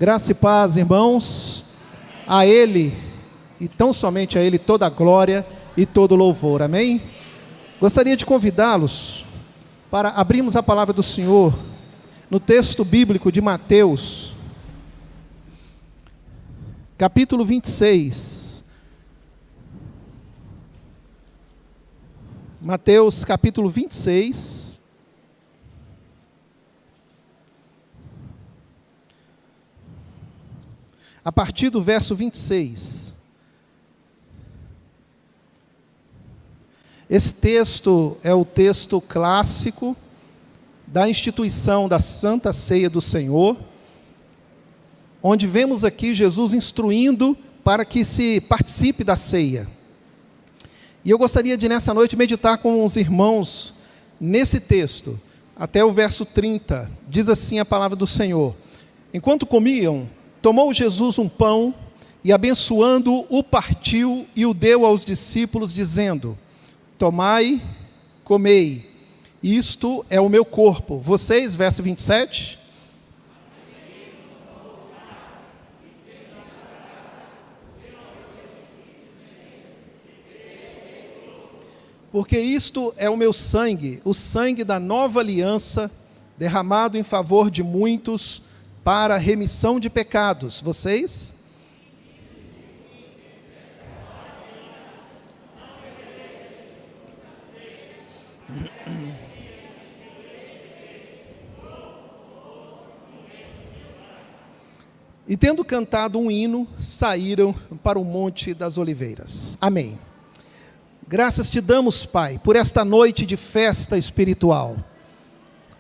Graça e paz, irmãos. A Ele, e tão somente a Ele, toda a glória e todo o louvor. Amém? Gostaria de convidá-los para abrirmos a palavra do Senhor no texto bíblico de Mateus, capítulo 26. Mateus, capítulo 26. A partir do verso 26. Esse texto é o texto clássico da instituição da Santa Ceia do Senhor, onde vemos aqui Jesus instruindo para que se participe da ceia. E eu gostaria de nessa noite meditar com os irmãos nesse texto, até o verso 30, diz assim a palavra do Senhor: enquanto comiam, tomou Jesus um pão e, abençoando, o partiu e o deu aos discípulos, dizendo: tomai, comei, isto é o meu corpo. Vocês, verso 27. Porque isto é o meu sangue, o sangue da nova aliança, derramado em favor de muitos, para a remissão de pecados. Vocês? E tendo cantado um hino, saíram para o Monte das Oliveiras. Amém. Graças te damos, Pai, por esta noite de festa espiritual.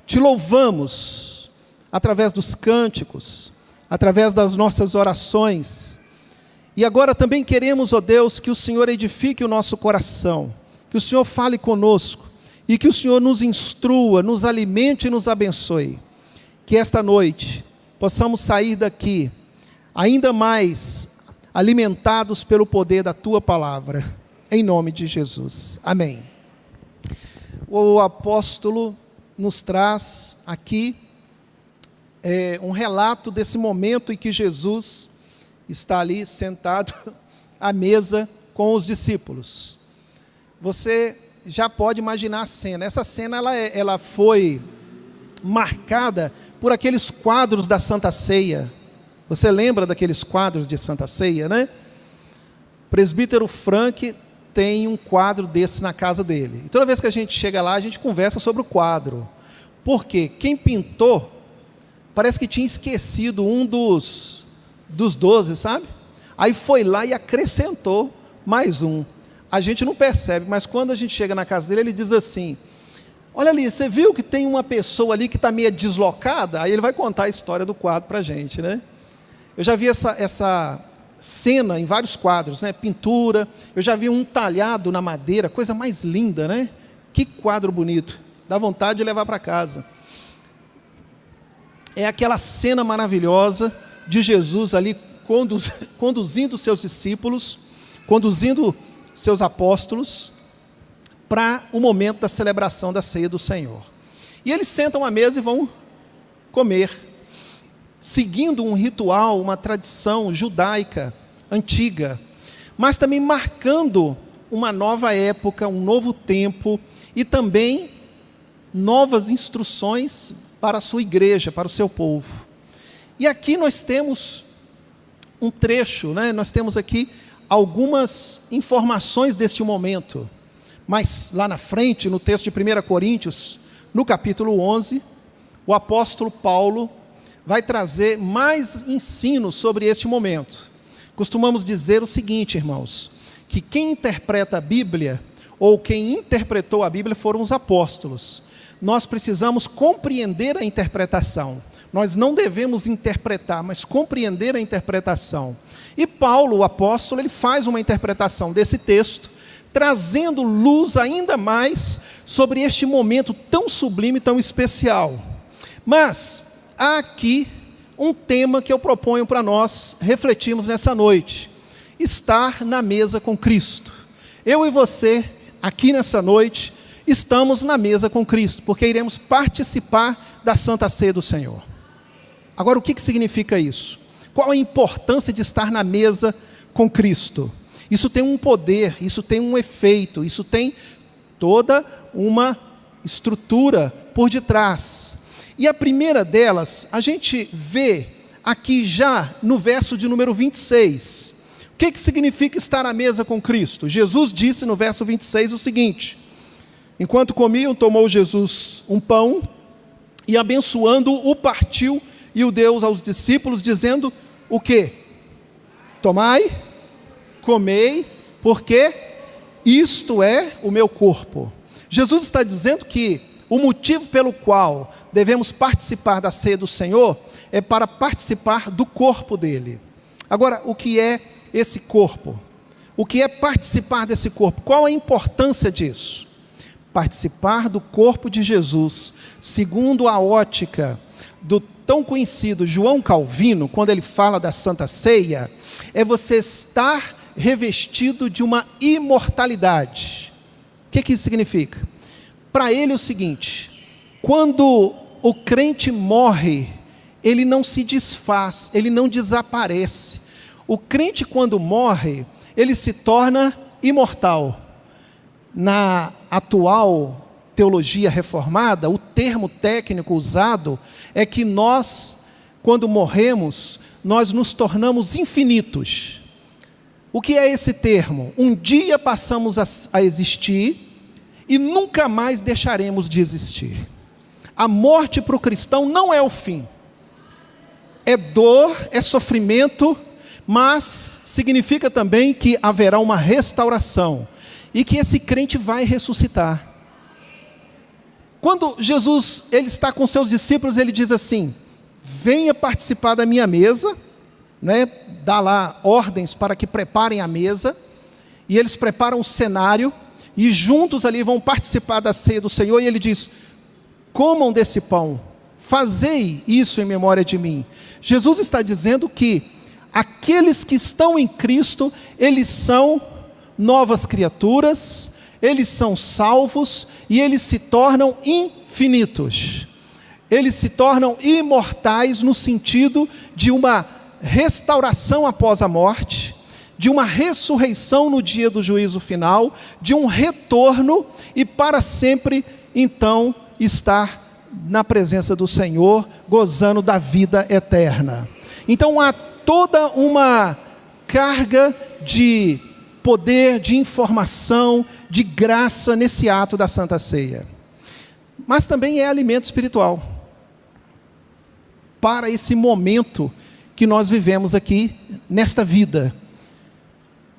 Te louvamos através dos cânticos, através das nossas orações. E agora também queremos, ó Deus, que o Senhor edifique o nosso coração, que o Senhor fale conosco e que o Senhor nos instrua, nos alimente e nos abençoe. Que esta noite possamos sair daqui ainda mais alimentados pelo poder da Tua palavra, em nome de Jesus. Amém. O apóstolo nos traz aqui um relato desse momento em que Jesus está ali sentado à mesa com os discípulos. Você já pode imaginar a cena. Essa cena ela foi marcada por aqueles quadros da Santa Ceia. Você lembra daqueles quadros de Santa Ceia, né? O presbítero Frank tem um quadro desse na casa dele. E toda vez que a gente chega lá, a gente conversa sobre o quadro. Por quê? Quem pintou parece que tinha esquecido um dos 12, sabe? Aí foi lá e acrescentou mais um. A gente não percebe, mas quando a gente chega na casa dele, ele diz assim: olha ali, você viu que tem uma pessoa ali que está meio deslocada? Aí ele vai contar a história do quadro para a gente, né? Eu já vi essa cena em vários quadros, né? Pintura, eu já vi um talhado na madeira, coisa mais linda, né? Que quadro bonito, dá vontade de levar para casa. É aquela cena maravilhosa de Jesus ali conduzindo seus discípulos, conduzindo seus apóstolos para o momento da celebração da ceia do Senhor. E eles sentam à mesa e vão comer, seguindo um ritual, uma tradição judaica antiga, mas também marcando uma nova época, um novo tempo e também novas instruções para a sua igreja, para o seu povo. E aqui nós temos um trecho, né? Nós temos aqui algumas informações deste momento, mas lá na frente, no texto de 1 Coríntios, no capítulo 11, o apóstolo Paulo vai trazer mais ensinos sobre este momento. Costumamos dizer o seguinte, irmãos, que quem interpreta a Bíblia, ou quem interpretou a Bíblia, foram os apóstolos. Nós precisamos compreender a interpretação. Nós não devemos interpretar, mas compreender a interpretação. E Paulo, o apóstolo, ele faz uma interpretação desse texto, trazendo luz ainda mais sobre este momento tão sublime, tão especial. Mas há aqui um tema que eu proponho para nós refletirmos nessa noite: estar na mesa com Cristo. Eu e você, aqui nessa noite, estamos na mesa com Cristo, porque iremos participar da Santa Ceia do Senhor. Agora, o que significa isso? Qual a importância de estar na mesa com Cristo? Isso tem um poder, isso tem um efeito, isso tem toda uma estrutura por detrás. E a primeira delas, a gente vê aqui já no verso de número 26. O que significa estar à mesa com Cristo? Jesus disse no verso 26 o seguinte: enquanto comiam, tomou Jesus um pão e abençoando-o, o partiu e o deu aos discípulos, dizendo o quê? Tomai, comei, porque isto é o meu corpo. Jesus está dizendo que o motivo pelo qual devemos participar da ceia do Senhor é para participar do corpo dele. Agora, o que é esse corpo? O que é participar desse corpo? Qual a importância disso? Participar do corpo de Jesus, segundo a ótica do tão conhecido João Calvino, quando ele fala da Santa Ceia, é você estar revestido de uma imortalidade. O que isso significa? Para ele é o seguinte: quando o crente morre, ele não se desfaz, ele não desaparece. O crente, quando morre, ele se torna imortal. Na atual teologia reformada, o termo técnico usado é que nós, quando morremos, nós nos tornamos infinitos. O que é esse termo? Um dia passamos a existir e nunca mais deixaremos de existir. A morte para o cristão não é o fim. É dor, é sofrimento, mas significa também que haverá uma restauração e que esse crente vai ressuscitar. Quando Jesus ele está com seus discípulos, ele diz assim: venha participar da minha mesa, né? Dá lá ordens para que preparem a mesa, e eles preparam o cenário, e juntos ali vão participar da ceia do Senhor, e ele diz: comam desse pão, fazei isso em memória de mim. Jesus está dizendo que aqueles que estão em Cristo, eles são novas criaturas, eles são salvos, e eles se tornam infinitos. Eles se tornam imortais no sentido de uma restauração após a morte, de uma ressurreição no dia do juízo final, de um retorno e para sempre, então, estar na presença do Senhor, gozando da vida eterna. Então há toda uma carga de poder, de informação, de graça nesse ato da Santa Ceia. Mas também é alimento espiritual para esse momento que nós vivemos aqui nesta vida.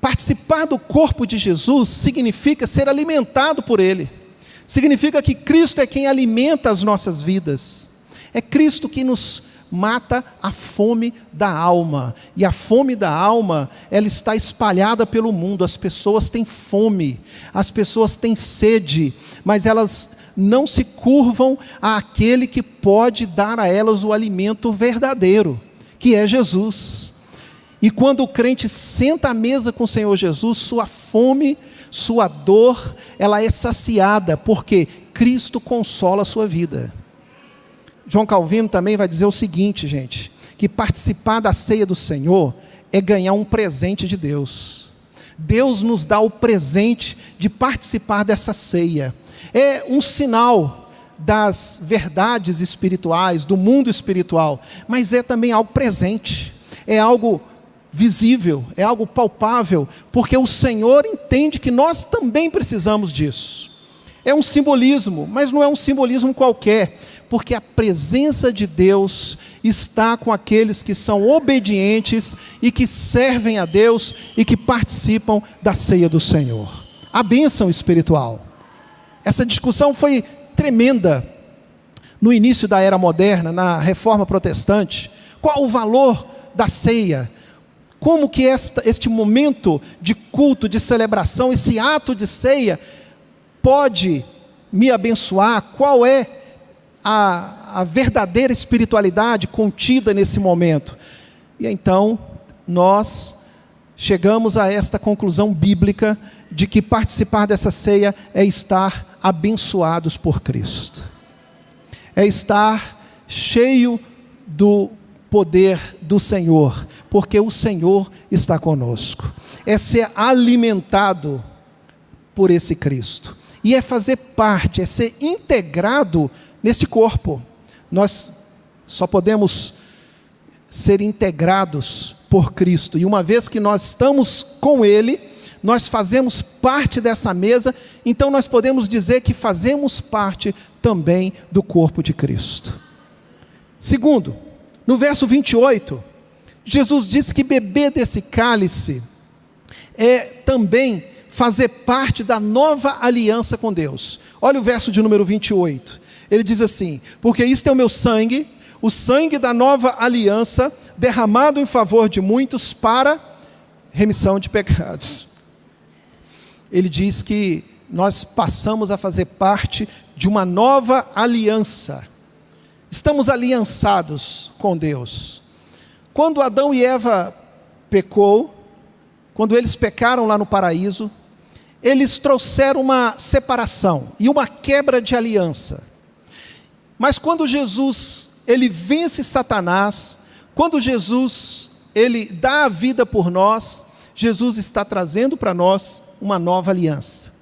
Participar do corpo de Jesus significa ser alimentado por Ele. Significa que Cristo é quem alimenta as nossas vidas. É Cristo que nos mata a fome da alma. E a fome da alma, ela está espalhada pelo mundo. As pessoas têm fome, as pessoas têm sede, mas elas não se curvam àquele que pode dar a elas o alimento verdadeiro, que é Jesus. E quando o crente senta à mesa com o Senhor Jesus, sua fome, sua dor, ela é saciada, porque Cristo consola a sua vida. João Calvino também vai dizer o seguinte, gente, que participar da ceia do Senhor é ganhar um presente de Deus. Deus nos dá o presente de participar dessa ceia. É um sinal das verdades espirituais, do mundo espiritual, mas é também algo presente, é algo visível, é algo palpável, porque o Senhor entende que nós também precisamos disso. É um simbolismo, mas não é um simbolismo qualquer, porque a presença de Deus está com aqueles que são obedientes e que servem a Deus e que participam da ceia do Senhor. A bênção espiritual. Essa discussão foi tremenda no início da era moderna, na Reforma Protestante. Qual o valor da ceia? Como que este momento de culto, de celebração, esse ato de ceia pode me abençoar? Qual é a verdadeira espiritualidade contida nesse momento? E então nós chegamos a esta conclusão bíblica de que participar dessa ceia é estar abençoados por Cristo. É estar cheio do poder do Senhor, porque o Senhor está conosco. É ser alimentado por esse Cristo. E é fazer parte, é ser integrado nesse corpo. Nós só podemos ser integrados por Cristo. E uma vez que nós estamos com Ele, nós fazemos parte dessa mesa, então nós podemos dizer que fazemos parte também do corpo de Cristo. Segundo, no verso 28, Jesus diz que beber desse cálice é também fazer parte da nova aliança com Deus. Olha o verso de número 28. Ele diz assim: porque isto é o meu sangue, o sangue da nova aliança, derramado em favor de muitos para remissão de pecados. Ele diz que nós passamos a fazer parte de uma nova aliança. Estamos aliançados com Deus. Quando Adão e Eva pecou, quando eles pecaram lá no paraíso, eles trouxeram uma separação e uma quebra de aliança. Mas quando Jesus, ele vence Satanás, quando Jesus, ele dá a vida por nós, Jesus está trazendo para nós uma nova aliança.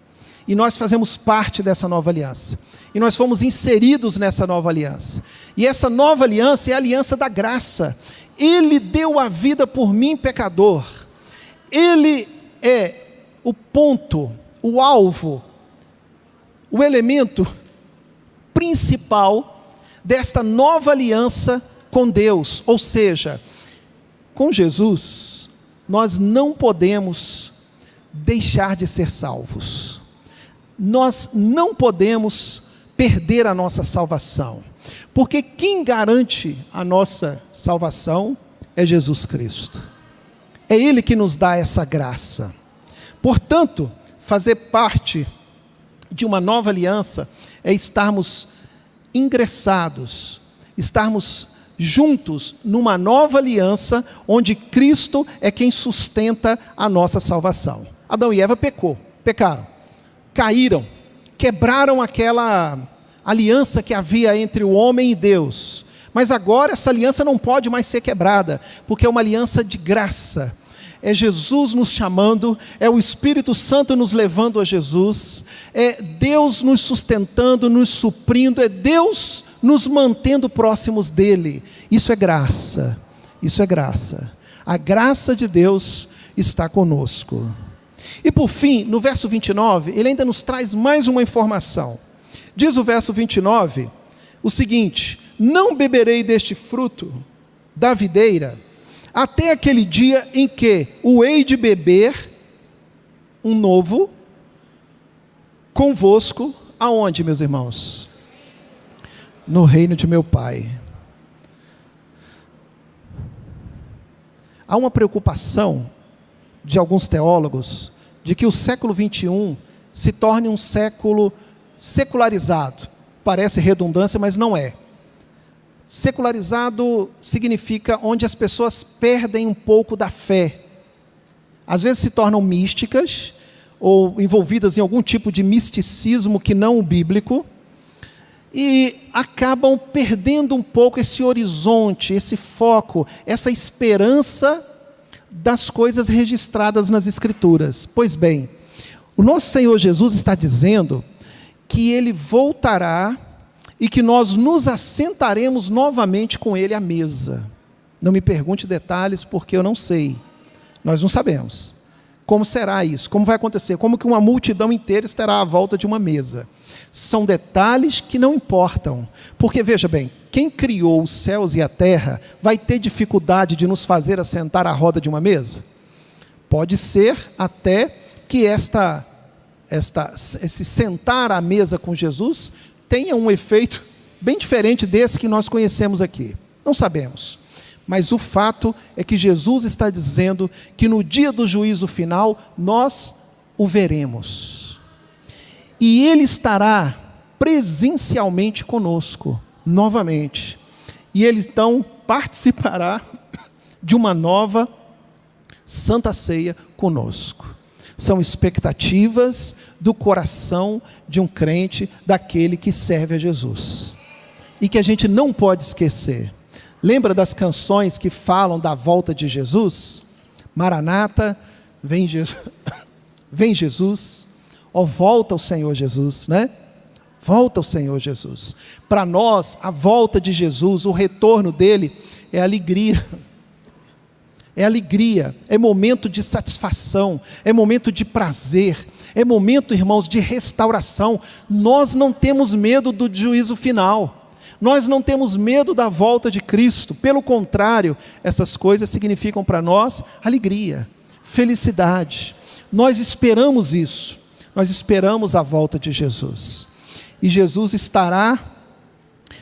E nós fazemos parte dessa nova aliança. E nós fomos inseridos nessa nova aliança. E essa nova aliança é a aliança da graça. Ele deu a vida por mim, pecador. Ele é o ponto, o alvo, o elemento principal desta nova aliança com Deus. Ou seja, com Jesus, nós não podemos deixar de ser salvos. Nós não podemos perder a nossa salvação. Porque quem garante a nossa salvação é Jesus Cristo. É Ele que nos dá essa graça. Portanto, fazer parte de uma nova aliança é estarmos ingressados, estarmos juntos numa nova aliança, onde Cristo é quem sustenta a nossa salvação. Adão e Eva pecaram, caíram, quebraram aquela aliança que havia entre o homem e Deus. Mas agora essa aliança não pode mais ser quebrada, porque é uma aliança de graça. É Jesus nos chamando, é o Espírito Santo nos levando a Jesus, é Deus nos sustentando, nos suprindo, é Deus nos mantendo próximos dEle. Isso é graça, isso é graça. A graça de Deus está conosco. E por fim, no verso 29, ele ainda nos traz mais uma informação. Diz o verso 29, o seguinte: não beberei deste fruto da videira, até aquele dia em que o hei de beber um novo convosco, aonde, meus irmãos? No reino de meu Pai. Há uma preocupação de alguns teólogos de que o século 21 se torne um século secularizado. Parece redundância, mas não é. Secularizado significa onde as pessoas perdem um pouco da fé. Às vezes se tornam místicas, ou envolvidas em algum tipo de misticismo que não o bíblico, e acabam perdendo um pouco esse horizonte, esse foco, essa esperança das coisas registradas nas Escrituras. Pois bem, o nosso Senhor Jesus está dizendo que Ele voltará e que nós nos assentaremos novamente com Ele à mesa. Não me pergunte detalhes, porque eu não sei. Nós não sabemos. Como será isso? Como vai acontecer? Como que uma multidão inteira estará à volta de uma mesa? São detalhes que não importam. Porque, veja bem, quem criou os céus e a terra vai ter dificuldade de nos fazer assentar à roda de uma mesa? Pode ser até que esse sentar à mesa com Jesus tenha um efeito bem diferente desse que nós conhecemos aqui. Não sabemos. Mas o fato é que Jesus está dizendo que no dia do juízo final, nós o veremos. E Ele estará presencialmente conosco, novamente. E Ele então participará de uma nova Santa Ceia conosco. São expectativas do coração de um crente, daquele que serve a Jesus. E que a gente não pode esquecer. Lembra das canções que falam da volta de Jesus? Maranata, vem Jesus, vem Jesus, ó, volta o Senhor Jesus, né? Volta o Senhor Jesus. Para nós, a volta de Jesus, o retorno dele, é alegria. É alegria, é momento de satisfação, é momento de prazer, é momento, irmãos, de restauração. Nós não temos medo do juízo final, nós não temos medo da volta de Cristo. Pelo contrário, essas coisas significam para nós alegria, felicidade. Nós esperamos isso, nós esperamos a volta de Jesus. E Jesus estará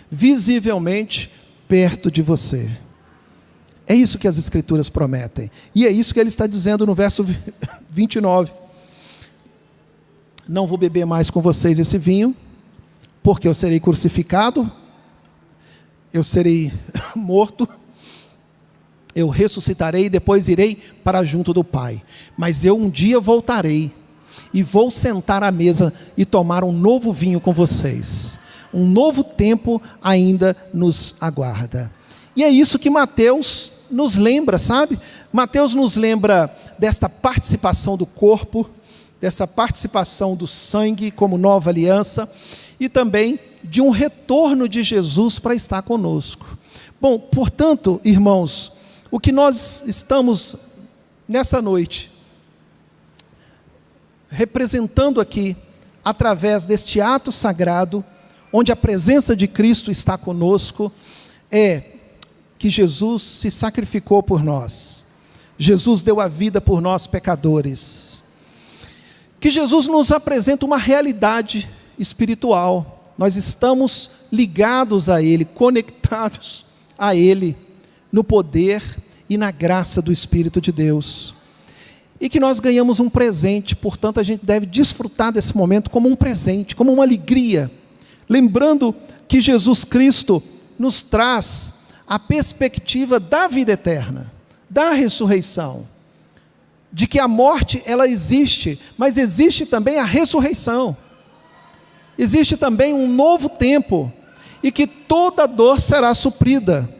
visivelmente perto de você. É isso que as Escrituras prometem. E é isso que ele está dizendo no verso 29. Não vou beber mais com vocês esse vinho, porque eu serei crucificado, eu serei morto, eu ressuscitarei e depois irei para junto do Pai. Mas eu um dia voltarei e vou sentar à mesa e tomar um novo vinho com vocês. Um novo tempo ainda nos aguarda. E é isso que Mateus nos lembra, sabe? Mateus nos lembra desta participação do corpo, dessa participação do sangue como nova aliança, e também de um retorno de Jesus para estar conosco. Bom, portanto, irmãos, o que nós estamos nessa noite representando aqui, através deste ato sagrado, onde a presença de Cristo está conosco, é que Jesus se sacrificou por nós. Jesus deu a vida por nós pecadores. Que Jesus nos apresenta uma realidade espiritual. Nós estamos ligados a Ele, conectados a Ele, no poder e na graça do Espírito de Deus. E que nós ganhamos um presente, portanto a gente deve desfrutar desse momento como um presente, como uma alegria. Lembrando que Jesus Cristo nos traz a perspectiva da vida eterna, da ressurreição. De que a morte, ela existe, mas existe também a ressurreição. Existe também um novo tempo, e que toda dor será suprida.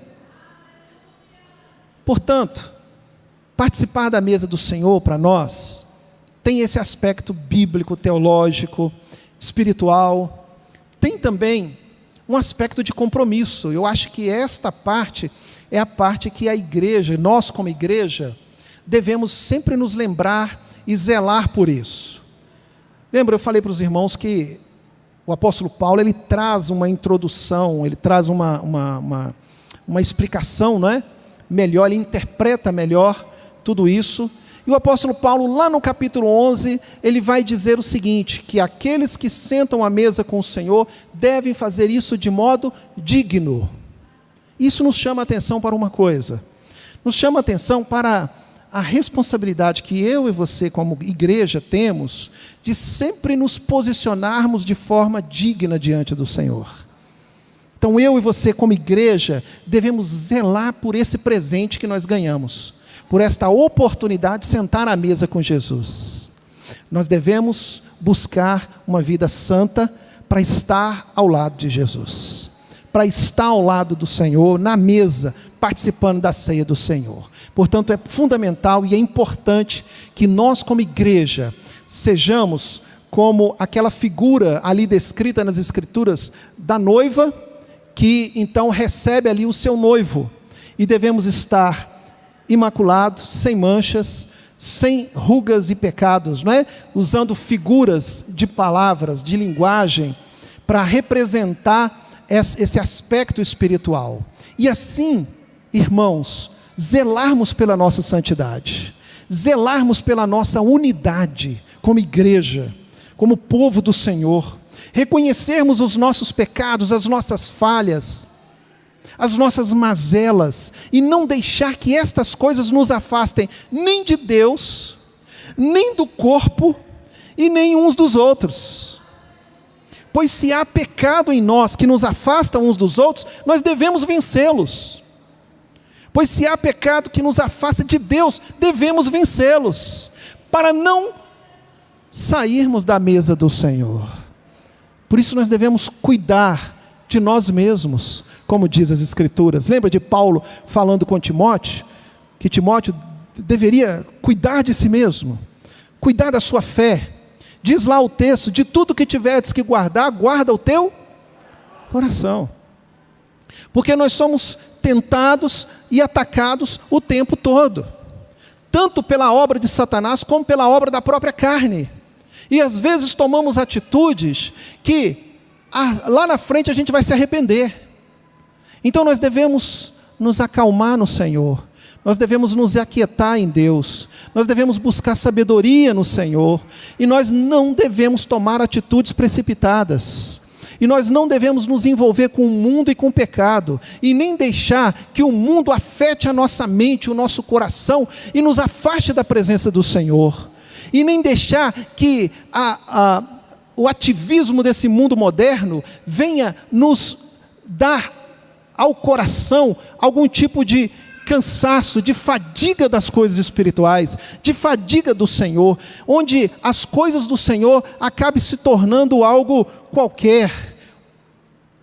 Portanto, participar da mesa do Senhor para nós, tem esse aspecto bíblico, teológico, espiritual, tem também um aspecto de compromisso. Eu acho que esta parte é a parte que a igreja, nós como igreja, devemos sempre nos lembrar e zelar por isso. Lembra, eu falei para os irmãos que o apóstolo Paulo, ele traz uma introdução, ele traz uma explicação, não é? Melhor, ele interpreta melhor tudo isso. E o apóstolo Paulo, lá no capítulo 11, ele vai dizer o seguinte, que aqueles que sentam à mesa com o Senhor, devem fazer isso de modo digno. Isso nos chama a atenção para uma coisa, nos chama a atenção para a responsabilidade que eu e você como igreja temos, de sempre nos posicionarmos de forma digna diante do Senhor. Então eu e você como igreja, devemos zelar por esse presente que nós ganhamos, por esta oportunidade de sentar à mesa com Jesus. Nós devemos buscar uma vida santa para estar ao lado de Jesus, para estar ao lado do Senhor, na mesa, participando da ceia do Senhor. Portanto, é fundamental e é importante que nós como igreja, sejamos como aquela figura ali descrita nas Escrituras, da noiva, que então recebe ali o seu noivo, e devemos estar imaculados, sem manchas, sem rugas e pecados, não é? Usando figuras de palavras, de linguagem, para representar esse aspecto espiritual. E assim, irmãos, zelarmos pela nossa santidade, zelarmos pela nossa unidade como igreja, como povo do Senhor, reconhecermos os nossos pecados, as nossas falhas, as nossas mazelas, e não deixar que estas coisas nos afastem nem de Deus, nem do corpo, e nem uns dos outros. Pois se há pecado em nós que nos afasta uns dos outros, nós devemos vencê-los. Pois se há pecado que nos afasta de Deus, devemos vencê-los, para não sairmos da mesa do Senhor. Por isso nós devemos cuidar de nós mesmos, como diz as Escrituras. Lembra de Paulo falando com Timóteo, que Timóteo deveria cuidar de si mesmo, cuidar da sua fé. Diz lá o texto: de tudo que tiveres que guardar, guarda o teu coração. Porque nós somos tentados e atacados o tempo todo, tanto pela obra de Satanás, como pela obra da própria carne. E às vezes tomamos atitudes que lá na frente a gente vai se arrepender. Então nós devemos nos acalmar no Senhor, nós devemos nos aquietar em Deus, nós devemos buscar sabedoria no Senhor, e nós não devemos tomar atitudes precipitadas, e nós não devemos nos envolver com o mundo e com o pecado, e nem deixar que o mundo afete a nossa mente, o nosso coração, e nos afaste da presença do Senhor, e nem deixar que o ativismo desse mundo moderno venha nos dar ao coração algum tipo de cansaço, de fadiga das coisas espirituais, de fadiga do Senhor, onde as coisas do Senhor acabem se tornando algo qualquer.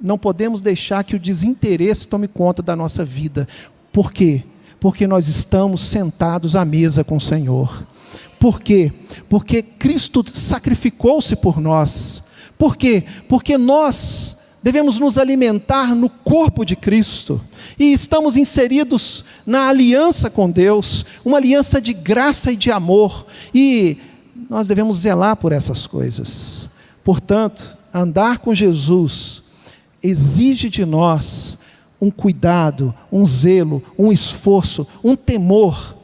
Não podemos deixar que o desinteresse tome conta da nossa vida. Por quê? Porque nós estamos sentados à mesa com o Senhor. Por quê? Porque Cristo sacrificou-se por nós. Por quê? Porque nós devemos nos alimentar no corpo de Cristo, e estamos inseridos na aliança com Deus, uma aliança de graça e de amor, e nós devemos zelar por essas coisas. Portanto, andar com Jesus exige de nós um cuidado, um zelo, um esforço, um temor,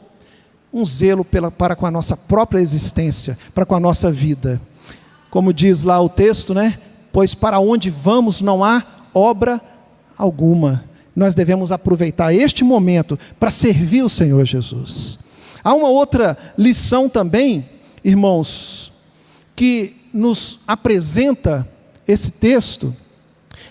um zelo para com a nossa própria existência, para com a nossa vida. Como diz lá o texto, né? Pois para onde vamos não há obra alguma. Nós devemos aproveitar este momento para servir o Senhor Jesus. Há uma outra lição também, irmãos, que nos apresenta esse texto,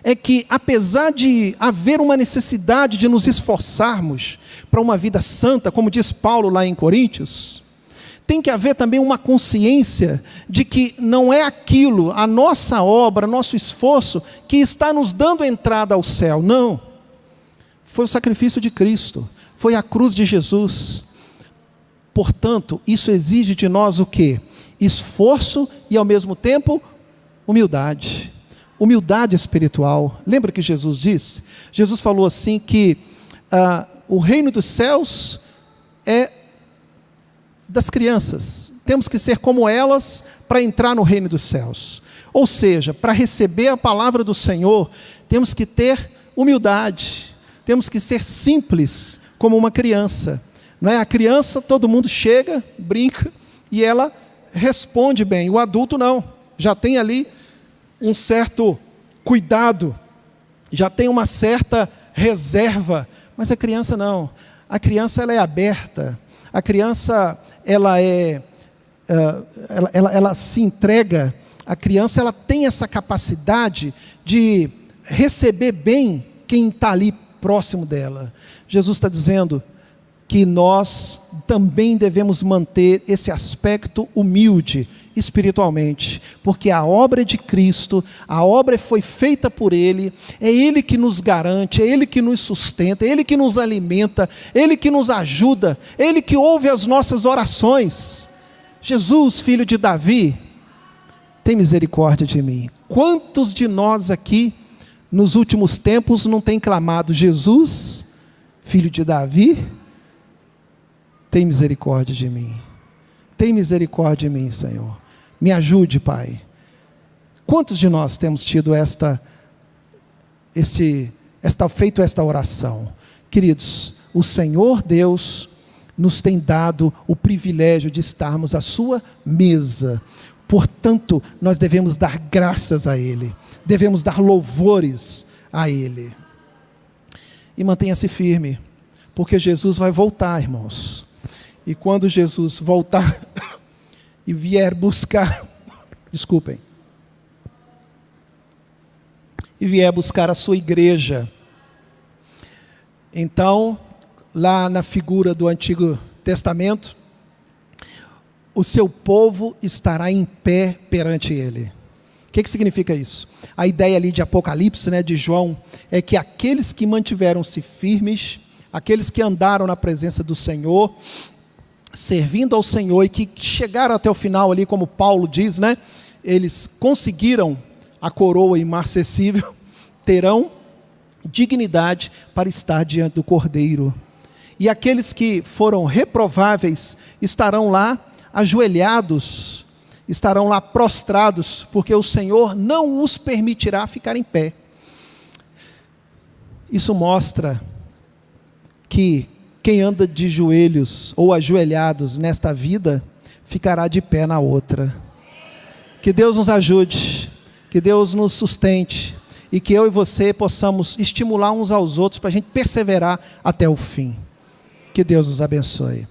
é que apesar de haver uma necessidade de nos esforçarmos para uma vida santa, como diz Paulo lá em Coríntios, tem que haver também uma consciência de que não é aquilo, a nossa obra, nosso esforço, que está nos dando entrada ao céu. Não. Foi o sacrifício de Cristo, foi a cruz de Jesus. Portanto, isso exige de nós o quê? Esforço e ao mesmo tempo humildade. Humildade espiritual. Lembra que Jesus disse? Jesus falou assim que o reino dos céus é das crianças. Temos que ser como elas para entrar no reino dos céus. Ou seja, para receber a palavra do Senhor, temos que ter humildade. Temos que ser simples como uma criança. Não é? A criança, todo mundo chega, brinca e ela responde bem. O adulto não. Já tem ali um certo cuidado, já tem uma certa reserva, mas a criança não. A criança ela é aberta, a criança ela se entrega, a criança ela tem essa capacidade de receber bem quem está ali próximo dela. Jesus está dizendo que nós também devemos manter esse aspecto humilde espiritualmente, porque a obra é de Cristo, a obra foi feita por Ele, é Ele que nos garante, é Ele que nos sustenta, é Ele que nos alimenta, é Ele que nos ajuda, é Ele que ouve as nossas orações. Jesus, filho de Davi, tem misericórdia de mim. Quantos de nós aqui, nos últimos tempos, não tem clamado: Jesus, filho de Davi, tem misericórdia de mim. Tem misericórdia de mim, Senhor. Me ajude, Pai. Quantos de nós temos tido feito esta oração? Queridos, o Senhor Deus nos tem dado o privilégio de estarmos à sua mesa. Portanto, nós devemos dar graças a Ele. Devemos dar louvores a Ele. E mantenha-se firme, porque Jesus vai voltar, irmãos. E quando Jesus voltar e vier buscar, e vier buscar a sua igreja, então, lá na figura do Antigo Testamento, o seu povo estará em pé perante Ele. que significa isso? A ideia ali de Apocalipse, né, de João, é que aqueles que mantiveram-se firmes, aqueles que andaram na presença do Senhor, servindo ao Senhor e que chegaram até o final ali, como Paulo diz, né, eles conseguiram a coroa imarcessível, terão dignidade para estar diante do Cordeiro. E aqueles que foram reprováveis estarão lá ajoelhados, estarão lá prostrados, porque o Senhor não os permitirá ficar em pé. Isso mostra que quem anda de joelhos ou ajoelhados nesta vida, ficará de pé na outra. Que Deus nos ajude, que Deus nos sustente, e que eu e você possamos estimular uns aos outros para a gente perseverar até o fim. Que Deus nos abençoe.